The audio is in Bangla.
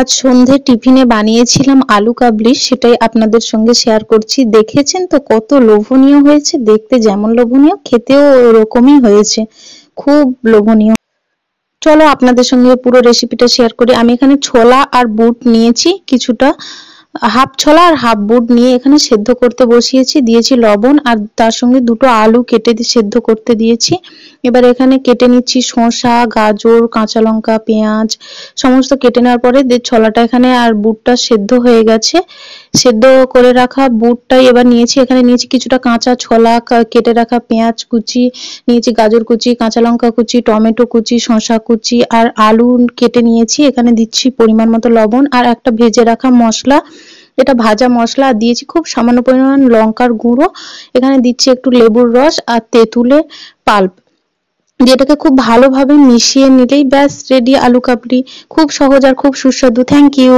আজ সন্ধে টিফিনে বানিয়েছিলাম আলু কাবলি, সেটাই আপনাদের সঙ্গে শেয়ার করছি। দেখেছেন তো কত লোভনীয় হয়েছে, দেখতে যেমন লোভনীয় খেতেও ওরকমই হয়েছে, খুব লোভনীয়। চলো আপনাদের সঙ্গে পুরো রেসিপিটা শেয়ার করি। আমি এখানে ছোলা আর বুট নিয়েছি কিছুটা, হাফ ছোলা আর হাফ বুট নিয়ে এখানে সেদ্ধ করতে বসিয়েছি, দিয়েছি লবণ আর তার সঙ্গে দুটো আলু কেটে সেদ্ধ করতে দিয়েছি। এবার এখানে কেটে নিচ্ছি শসা, গাজর, কাঁচা লঙ্কা, পেঁয়াজ সমস্ত কেটে নেওয়ার পরে ছোলাটা এখানে আর বুটটা সেদ্ধ হয়ে গেছে। সেদ্ধ করে রাখা বুটটাই এবার নিয়েছি, এখানে নিয়েছি কিছুটা কাঁচা ছোলা, কেটে রাখা পেঁয়াজ কুচি নিয়েছি, গাজর কুচি, কাঁচা লঙ্কা কুচি, টমেটো কুচি, শসা কুচি আর আলু কেটে নিয়েছি। এখানে দিচ্ছি পরিমাণ মতো লবণ আর একটা ভেজে রাখা মশলা, এটা ভাজা মশলা, আর দিয়েছি খুব সামান্য পরিমাণ লঙ্কার গুঁড়ো। এখানে দিচ্ছি একটু লেবুর রস আর তেঁতুলের পাল্প, যেটাকে খুব ভালোভাবে মিশিয়ে নিলেই ব্যাস রেডি আলু কাবলি। খুব সহজ আর খুব সুস্বাদু। Thank you.